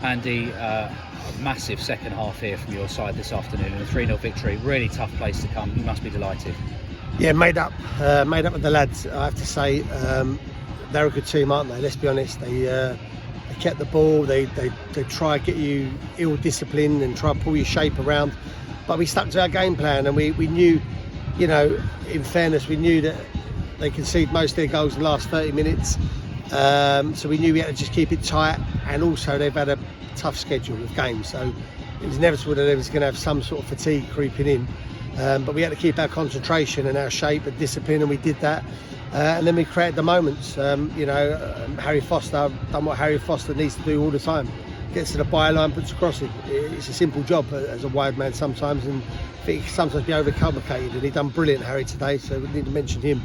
Andy, a massive second half here from your side this afternoon, and a 3-0 victory. Really tough place to come. You must be delighted. Yeah, made up with the lads. I have to say, they're a good team, aren't they? Let's be honest. They kept the ball. They try to get you ill-disciplined and try to pull your shape around. But we stuck to our game plan, and we knew, you know, in fairness, we knew that they conceded most of their goals in the last 30 minutes. So we knew we had to just keep it tight, and also they've had a tough schedule of games. So it was inevitable that they was going to have some sort of fatigue creeping in. But we had to keep our concentration and our shape and discipline, and we did that. And then we created the moments. Harry Foster done what Harry Foster needs to do all the time. Gets to the byline, puts across it. It's a simple job as a wide man sometimes, and I think it can sometimes be overcomplicated. And he done brilliant, Harry, today, so we need to mention him.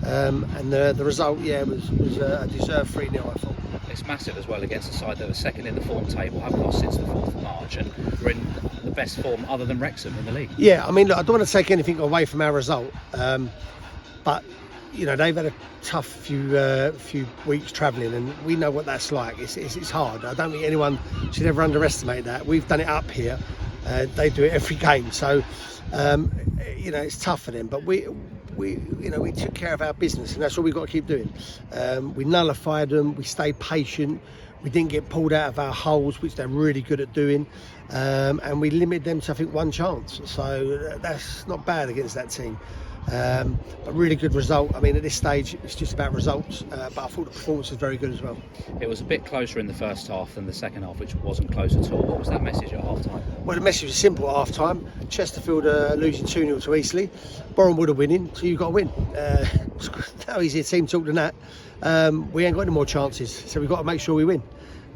And the result, was a deserved 3-0, I thought. It's massive as well against a side that was second in the form table, have lost since the 4th of March, and we're in the best form other than Wrexham in the league. Yeah, I mean, look, I don't want to take anything away from our result, but you know, they've had a tough few weeks travelling, and we know what that's like. It's hard. I don't think anyone should ever underestimate that. We've done it up here. They do it every game, so it's tough for them. But we took care of our business, and that's what we've got to keep doing. We nullified them. We stayed patient. We didn't get pulled out of our holes, which they're really good at doing, and we limited them to, I think, one chance. So that's not bad against that team. But really good result. I mean, at this stage, it's just about results. But I thought the performance was very good as well. It was a bit closer in the first half than the second half, which wasn't close at all. What was that message at half time? Well, the message was simple at half time. Chesterfield losing 2-0 to Eastleigh. Bournemouth are winning, so you've got to win. No easier team talk than that. We ain't got any more chances, so we've got to make sure we win.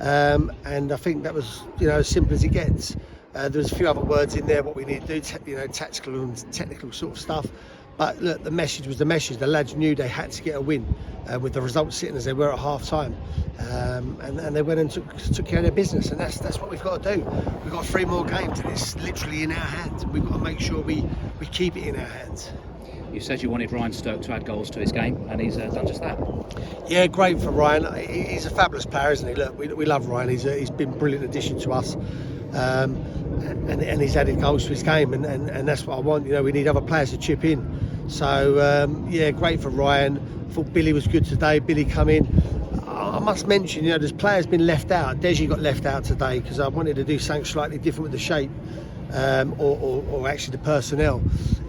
And I think that was, as simple as it gets. There's a few other words in there, what we need to do, tactical and technical sort of stuff. But look, the message was the message. The lads knew they had to get a win with the results sitting as they were at half time. And they went and took care of their business. And that's what we've got to do. We've got 3 more games, and it's literally in our hands. We've got to make sure we keep it in our hands. You said you wanted Ryan Stokes to add goals to his game, and he's done just that. Yeah, great for Ryan. He's a fabulous player, isn't he? Look, we love Ryan. He's been a brilliant addition to us. And he's added goals to his game, and that's what I want. We need other players to chip in. So great for Ryan. I thought Billy was good today. Billy come in. I must mention, there's players been left out. Deji got left out today because I wanted to do something slightly different with the shape, or actually the personnel.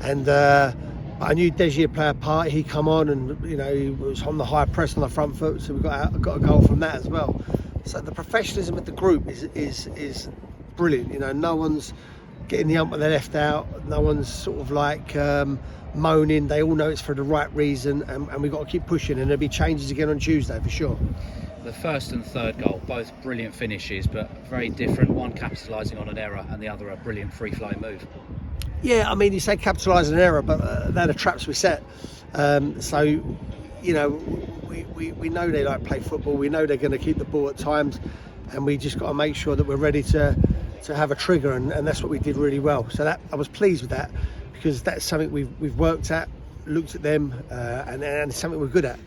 And I knew Deji would play a part. He come on, and he was on the high press on the front foot, so we got a goal from that as well. So the professionalism of the group is brilliant. No one's getting the ump when they're left out. No one's sort of like moaning. They all know it's for the right reason, and we've got to keep pushing, and there'll be changes again on Tuesday for sure. The first and third goal, both brilliant finishes, but very different. One capitalising on an error, and the other a brilliant free-flowing move. Yeah, I mean, you say capitalise on an error, but they're the traps we set. We know they like play football. We know they're going to keep the ball at times, and we just got to make sure that we're ready to have a trigger, and that's what we did really well. So that I was pleased with that, because that's something we've worked at, looked at them, and it's something we're good at.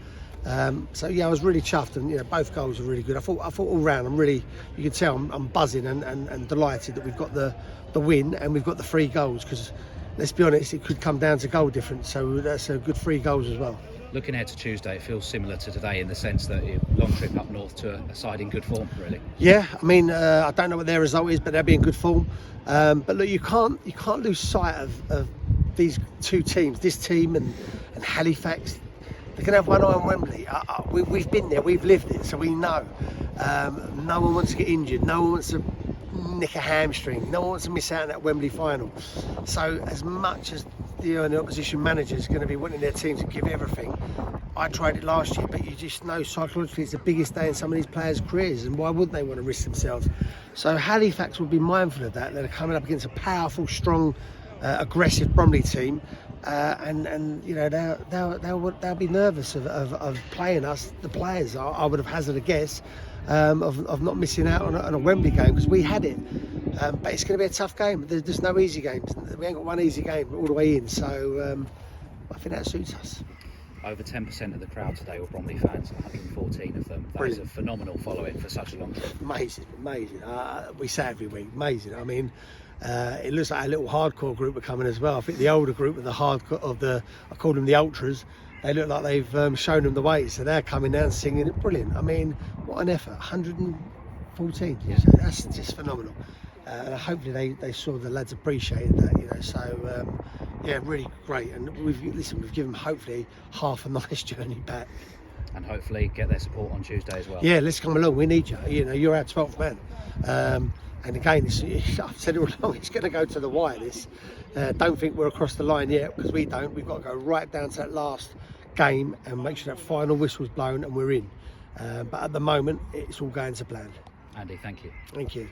I was really chuffed, and both goals were really good. I thought all round, you can tell I'm buzzing and delighted that we've got the win and we've got the 3 goals, because let's be honest, it could come down to goal difference, so that's a good 3 goals as well. Looking ahead to Tuesday, it feels similar to today in the sense that long trip up north to a side in good form, really. Yeah, I mean, I don't know what their result is, but they'll be in good form. But look, you can't lose sight of these 2 teams, this team and Halifax. They're going to have one eye on Wembley. We've been there, we've lived it, so we know. No one wants to get injured, no one wants to nick a hamstring, no one wants to miss out on that Wembley final. So as much as the opposition manager is going to be wanting their team to give everything, I tried it last year, but you just know psychologically it's the biggest day in some of these players' careers, and why wouldn't they want to risk themselves? So Halifax will be mindful of that. They're coming up against a powerful, strong, aggressive Bromley team. They'll be nervous of playing us, the players. I would have hazarded a guess of not missing out on a Wembley game, because we had it. But it's going to be a tough game. There's no easy games. We ain't got one easy game all the way in, so I think that suits us. Over 10% of the crowd today were Bromley fans, 114 of them. That is a phenomenal following for such a long trip. Amazing. We say every week, amazing. I mean, it looks like a little hardcore group are coming as well. I think the older group of the hardcore I call them the ultras. They look like they've shown them the way, so they're coming down singing it. Brilliant. I mean, what an effort. 114. Yeah. So that's just phenomenal. Hopefully they saw the lads appreciated that, you know. So yeah, really great. And we've given them hopefully half a nice journey back. And hopefully get their support on Tuesday as well. Yeah, let's come along. We need you. You know, you're our 12th man. And again, I've said it all along, it's going to go to the wire. This. Don't think we're across the line yet, because we don't. We've got to go right down to that last game and make sure that final whistle's blown and we're in. But at the moment, it's all going to plan. Andy, thank you. Thank you.